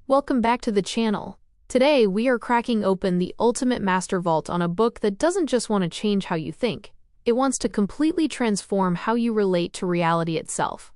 Welcome back to the channel. Today we are cracking open the ultimate master vault on a book that doesn't just want to change how you think, it wants to completely transform how you relate to reality itself.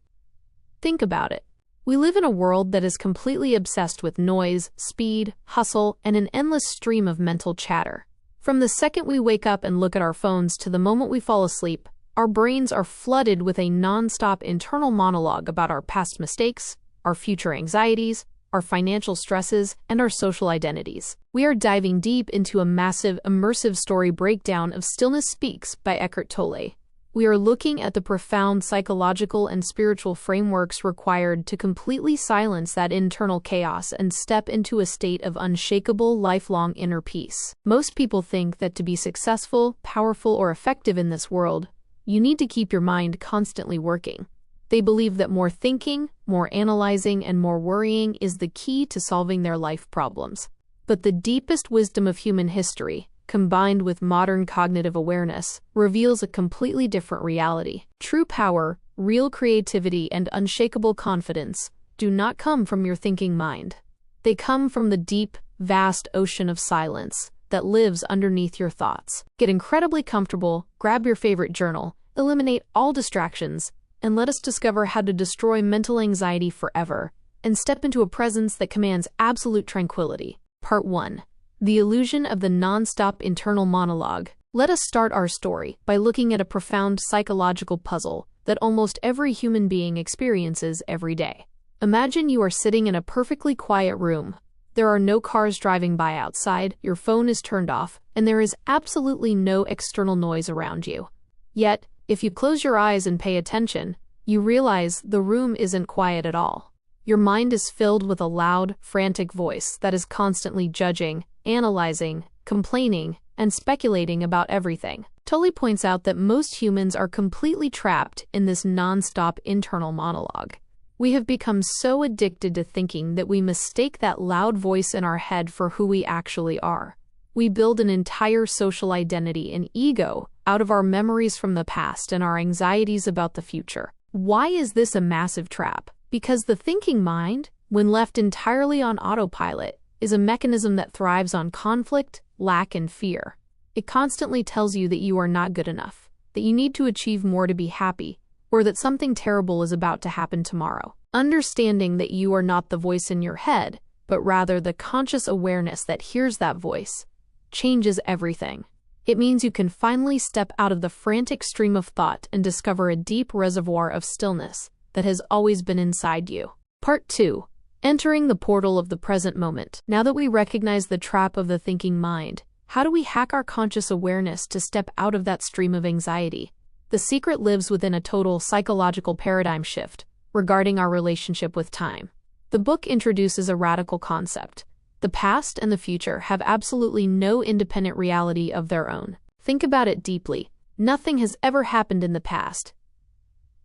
Think about it. We live in a world that is completely obsessed with noise, speed, hustle, and an endless stream of mental chatter. From the second we wake up and look at our phones to the moment we fall asleep, our brains are flooded with a non-stop internal monologue about our past mistakes, our future anxieties, our financial stresses, and our social identities. We are diving deep into a massive, immersive story breakdown of Stillness Speaks by Eckhart Tolle. We are looking at the profound psychological and spiritual frameworks required to completely silence that internal chaos and step into a state of unshakable, lifelong inner peace. Most people think that to be successful, powerful, or effective in this world, you need to keep your mind constantly working. They believe that more thinking, more analyzing, and more worrying is the key to solving their life problems. But the deepest wisdom of human history, combined with modern cognitive awareness, reveals a completely different reality. True power, real creativity, and unshakable confidence do not come from your thinking mind. They come from the deep, vast ocean of silence that lives underneath your thoughts. Get incredibly comfortable, grab your favorite journal, eliminate all distractions, and let us discover how to destroy mental anxiety forever and step into a presence that commands absolute tranquility. Part 1. The illusion of the non-stop internal monologue. Let us start our story by looking at a profound psychological puzzle that almost every human being experiences every day. Imagine you are sitting in a perfectly quiet room. There are no cars driving by outside, your phone is turned off, and there is absolutely no external noise around you. Yet, if you close your eyes and pay attention, you realize the room isn't quiet at all. Your mind is filled with a loud, frantic voice that is constantly judging, analyzing, complaining, and speculating about everything. Tolle points out that most humans are completely trapped in this non-stop internal monologue. We have become so addicted to thinking that we mistake that loud voice in our head for who we actually are. We build an entire social identity and ego out of our memories from the past and our anxieties about the future. Why is this a massive trap? Because the thinking mind, when left entirely on autopilot, is a mechanism that thrives on conflict, lack, and fear. It constantly tells you that you are not good enough, that you need to achieve more to be happy, or that something terrible is about to happen tomorrow. Understanding that you are not the voice in your head, but rather the conscious awareness that hears that voice, changes everything. It means you can finally step out of the frantic stream of thought and discover a deep reservoir of stillness that has always been inside you. Part 2. Entering the portal of the present moment. Now that we recognize the trap of the thinking mind, how do we hack our conscious awareness to step out of that stream of anxiety? The secret lives within a total psychological paradigm shift regarding our relationship with time. The book introduces a radical concept. The past and the future have absolutely no independent reality of their own. Think about it deeply. Nothing has ever happened in the past.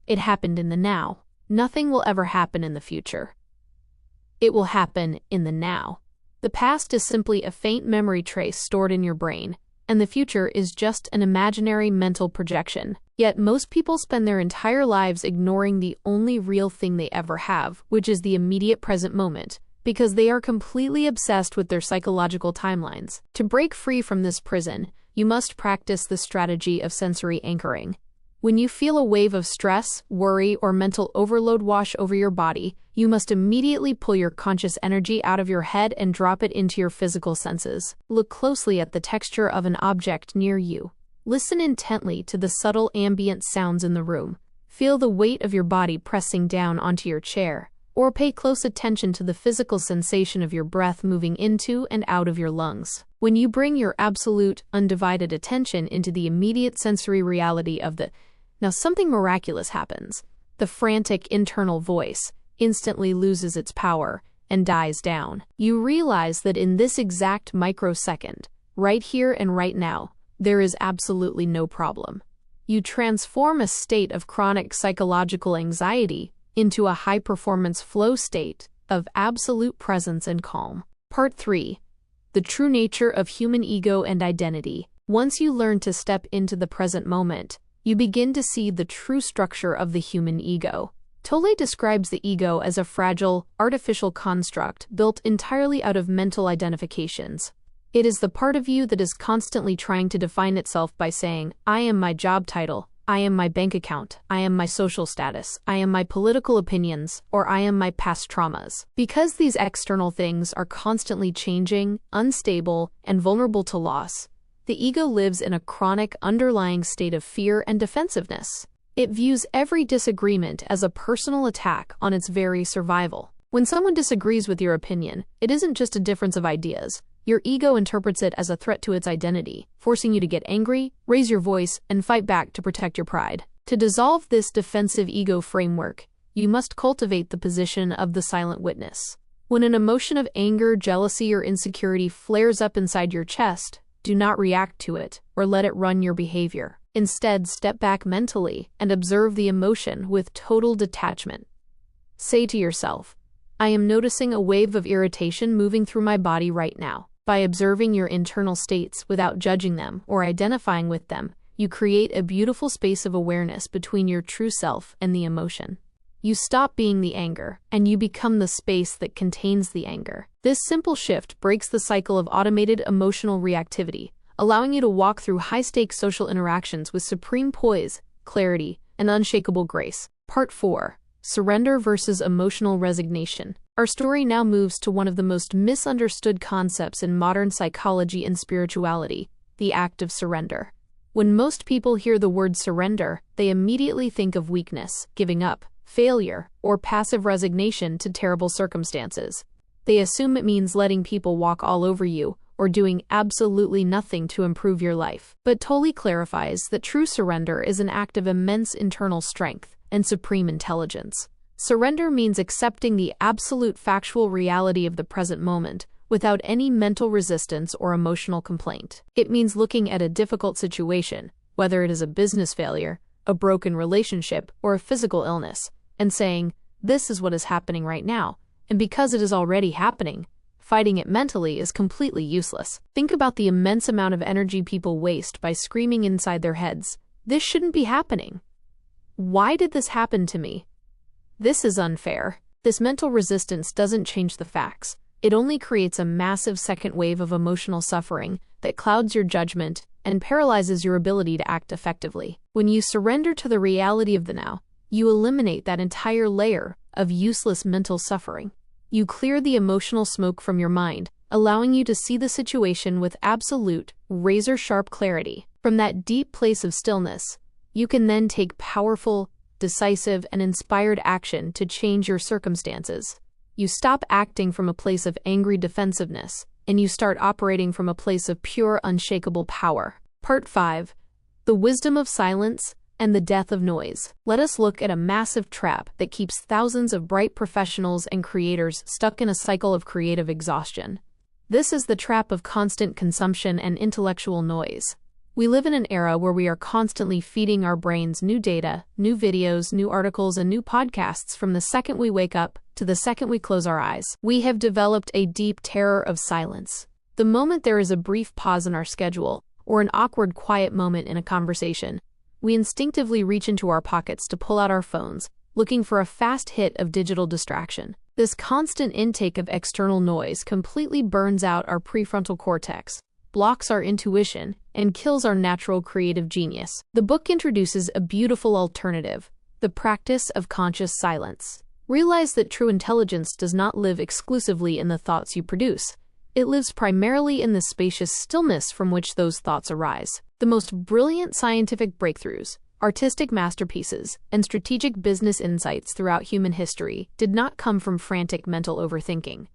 It happened in the now. Nothing will ever happen in the future. It will happen in the now. The past is simply a faint memory trace stored in your brain, and the future is just an imaginary mental projection. Yet most people spend their entire lives ignoring the only real thing they ever have, which is the immediate present moment, because they are completely obsessed with their psychological timelines. To break free from this prison, you must practice the strategy of sensory anchoring. When you feel a wave of stress, worry, or mental overload wash over your body, you must immediately pull your conscious energy out of your head and drop it into your physical senses. Look closely at the texture of an object near you. Listen intently to the subtle ambient sounds in the room. Feel the weight of your body pressing down onto your chair, or pay close attention to the physical sensation of your breath moving into and out of your lungs. When you bring your absolute, undivided attention into the immediate sensory reality of now something miraculous happens. The frantic internal voice instantly loses its power and dies down. You realize that in this exact microsecond, right here and right now, there is absolutely no problem. You transform a state of chronic psychological anxiety into a high-performance flow state of absolute presence and calm. Part 3. The true nature of human ego and identity. Once you learn to step into the present moment, you begin to see the true structure of the human ego. Tolle describes the ego as a fragile, artificial construct built entirely out of mental identifications. It is the part of you that is constantly trying to define itself by saying, I am my job title, I am my bank account, I am my social status, I am my political opinions, or I am my past traumas. Because these external things are constantly changing, unstable, and vulnerable to loss, the ego lives in a chronic underlying state of fear and defensiveness. It views every disagreement as a personal attack on its very survival. When someone disagrees with your opinion, it isn't just a difference of ideas. Your ego interprets it as a threat to its identity, forcing you to get angry, raise your voice, and fight back to protect your pride. To dissolve this defensive ego framework, you must cultivate the position of the silent witness. When an emotion of anger, jealousy, or insecurity flares up inside your chest, do not react to it or let it run your behavior. Instead, step back mentally and observe the emotion with total detachment. Say to yourself, I am noticing a wave of irritation moving through my body right now. By observing your internal states without judging them or identifying with them, you create a beautiful space of awareness between your true self and the emotion. You stop being the anger, and you become the space that contains the anger. This simple shift breaks the cycle of automated emotional reactivity, allowing you to walk through high-stakes social interactions with supreme poise, clarity, and unshakable grace. Part 4. Surrender versus emotional resignation. Our story now moves to one of the most misunderstood concepts in modern psychology and spirituality, the act of surrender. When most people hear the word surrender, they immediately think of weakness, giving up, failure, or passive resignation to terrible circumstances. They assume it means letting people walk all over you, or doing absolutely nothing to improve your life. But Tolle clarifies that true surrender is an act of immense internal strength and supreme intelligence. Surrender means accepting the absolute factual reality of the present moment without any mental resistance or emotional complaint. It means looking at a difficult situation, whether it is a business failure, a broken relationship, or a physical illness, and saying, this is what is happening right now, and because it is already happening, fighting it mentally is completely useless. Think about the immense amount of energy people waste by screaming inside their heads, this shouldn't be happening. Why did this happen to me? This is unfair. This mental resistance doesn't change the facts. It only creates a massive second wave of emotional suffering that clouds your judgment and paralyzes your ability to act effectively. When you surrender to the reality of the now, you eliminate that entire layer of useless mental suffering. You clear the emotional smoke from your mind, allowing you to see the situation with absolute, razor-sharp clarity. From that deep place of stillness, you can then take powerful, decisive, and inspired action to change your circumstances. You stop acting from a place of angry defensiveness, and you start operating from a place of pure, unshakable power. Part 5. The Wisdom of Silence and the Death of Noise. Let us look at a massive trap that keeps thousands of bright professionals and creators stuck in a cycle of creative exhaustion. This is the trap of constant consumption and intellectual noise. We live in an era where we are constantly feeding our brains new data, new videos, new articles, and new podcasts from the second we wake up to the second we close our eyes. We have developed a deep terror of silence. The moment there is a brief pause in our schedule, or an awkward quiet moment in a conversation, we instinctively reach into our pockets to pull out our phones, looking for a fast hit of digital distraction. This constant intake of external noise completely burns out our prefrontal cortex, blocks our intuition, and kills our natural creative genius. The book introduces a beautiful alternative, the practice of conscious silence. Realize that true intelligence does not live exclusively in the thoughts you produce. It lives primarily in the spacious stillness from which those thoughts arise. The most brilliant scientific breakthroughs, artistic masterpieces, and strategic business insights throughout human history did not come from frantic mental overthinking.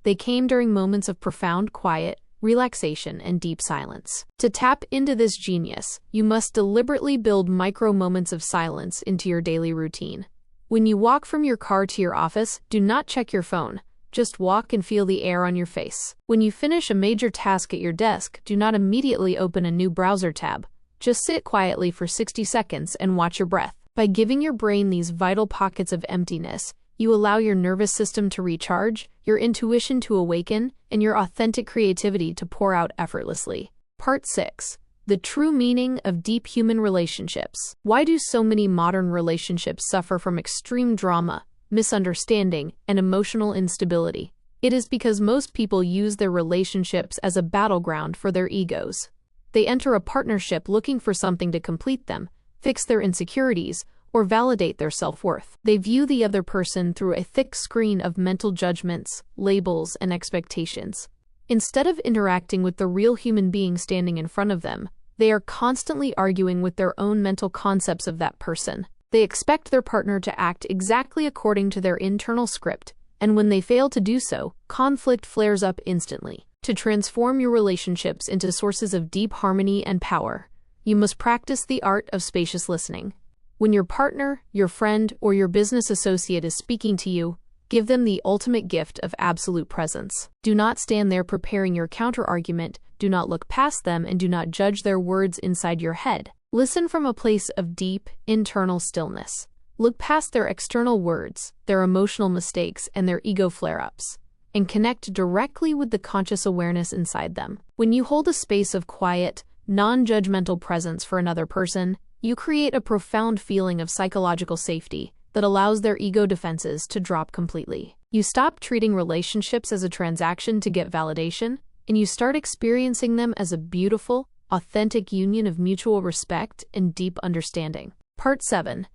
They came during moments of profound quiet, relaxation, and deep silence. To tap into this genius, you must deliberately build micro moments of silence into your daily routine. When you walk from your car to your office, do not check your phone. Just walk and feel the air on your face. When you finish a major task at your desk, do not immediately open a new browser tab. Just sit quietly for 60 seconds and watch your breath. By giving your brain these vital pockets of emptiness, you allow your nervous system to recharge, your intuition to awaken, and your authentic creativity to pour out effortlessly. Part 6. The true meaning of deep human relationships. Why do so many modern relationships suffer from extreme drama, misunderstanding, and emotional instability? It is because most people use their relationships as a battleground for their egos. They enter a partnership looking for something to complete them, fix their insecurities, or validate their self-worth. They view the other person through a thick screen of mental judgments, labels, and expectations. Instead of interacting with the real human being standing in front of them, they are constantly arguing with their own mental concepts of that person. They expect their partner to act exactly according to their internal script, and when they fail to do so, conflict flares up instantly. To transform your relationships into sources of deep harmony and power, you must practice the art of spacious listening. When your partner, your friend, or your business associate is speaking to you, give them the ultimate gift of absolute presence. Do not stand there preparing your counterargument, do not look past them, and do not judge their words inside your head. Listen from a place of deep, internal stillness. Look past their external words, their emotional mistakes, and their ego flare-ups, and connect directly with the conscious awareness inside them. When you hold a space of quiet, non-judgmental presence for another person, you create a profound feeling of psychological safety that allows their ego defenses to drop completely. You stop treating relationships as a transaction to get validation, and you start experiencing them as a beautiful, authentic union of mutual respect and deep understanding. Part 7.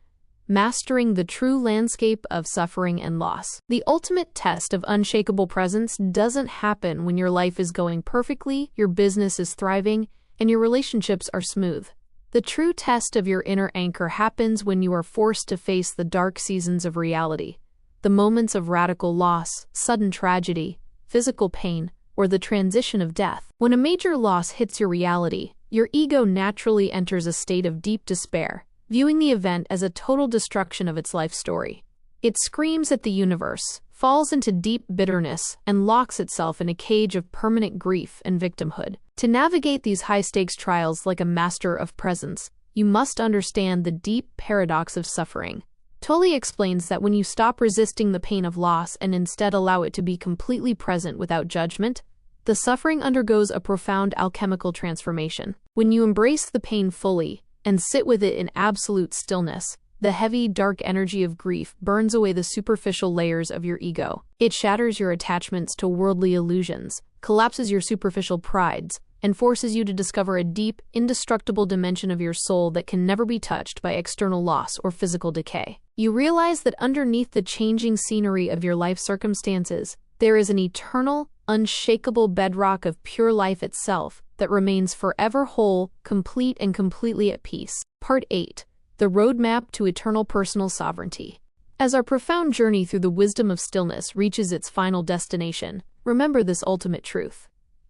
Mastering the true landscape of suffering and loss. The ultimate test of unshakable presence doesn't happen when your life is going perfectly, your business is thriving, and your relationships are smooth. The true test of your inner anchor happens when you are forced to face the dark seasons of reality, the moments of radical loss, sudden tragedy, physical pain, or the transition of death. When a major loss hits your reality, your ego naturally enters a state of deep despair, viewing the event as a total destruction of its life story. It screams at the universe, falls into deep bitterness, and locks itself in a cage of permanent grief and victimhood. To navigate these high-stakes trials like a master of presence, you must understand the deep paradox of suffering. Tolle explains that when you stop resisting the pain of loss and instead allow it to be completely present without judgment, the suffering undergoes a profound alchemical transformation. When you embrace the pain fully and sit with it in absolute stillness, the heavy, dark energy of grief burns away the superficial layers of your ego. It shatters your attachments to worldly illusions, collapses your superficial prides, and forces you to discover a deep, indestructible dimension of your soul that can never be touched by external loss or physical decay. You realize that underneath the changing scenery of your life circumstances, there is an eternal, unshakable bedrock of pure life itself that remains forever whole, complete, and completely at peace. Part 8. The Roadmap to Eternal Personal Sovereignty. As our profound journey through the wisdom of stillness reaches its final destination, remember this ultimate truth.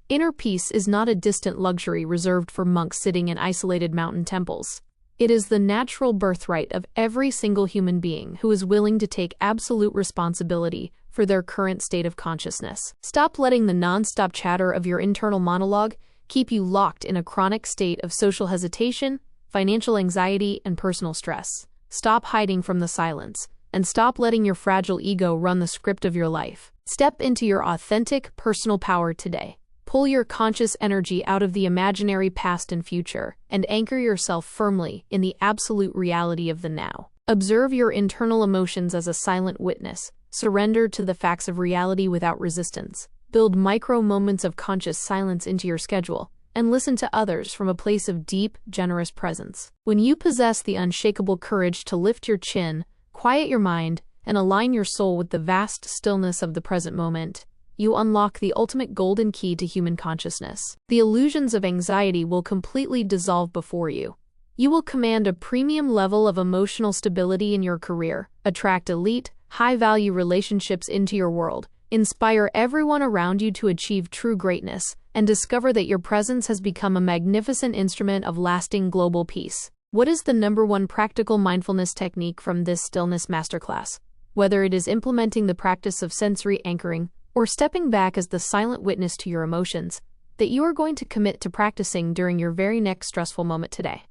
Inner peace is not a distant luxury reserved for monks sitting in isolated mountain temples. It is the natural birthright of every single human being who is willing to take absolute responsibility for their current state of consciousness. Stop letting the non-stop chatter of your internal monologue keep you locked in a chronic state of social hesitation, financial anxiety, and personal stress. Stop hiding from the silence, and stop letting your fragile ego run the script of your life. Step into your authentic, personal power today. Pull your conscious energy out of the imaginary past and future, and anchor yourself firmly in the absolute reality of the now. Observe your internal emotions as a silent witness. Surrender to the facts of reality without resistance. Build micro moments of conscious silence into your schedule, and listen to others from a place of deep, generous presence. When you possess the unshakable courage to lift your chin, quiet your mind, and align your soul with the vast stillness of the present moment, you unlock the ultimate golden key to human consciousness. The illusions of anxiety will completely dissolve before you. You will command a premium level of emotional stability in your career, attract elite, high-value relationships into your world, inspire everyone around you to achieve true greatness, and discover that your presence has become a magnificent instrument of lasting global peace. What is the #1 practical mindfulness technique from this stillness masterclass? Whether it is implementing the practice of sensory anchoring or stepping back as the silent witness to your emotions, that you are going to commit to practicing during your very next stressful moment today.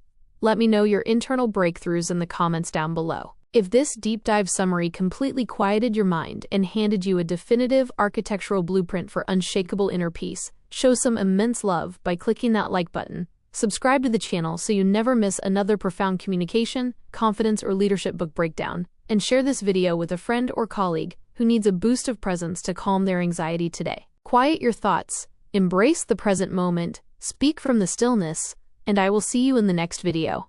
Let me know your internal breakthroughs in the comments down below. If this deep dive summary completely quieted your mind and handed you a definitive architectural blueprint for unshakable inner peace, show some immense love by clicking that like button, Subscribe to the channel so you never miss another profound communication, confidence, or leadership book breakdown, and share this video with a friend or colleague who needs a boost of presence to calm their anxiety today. Quiet your thoughts, embrace the present moment, speak from the stillness, and I will see you in the next video.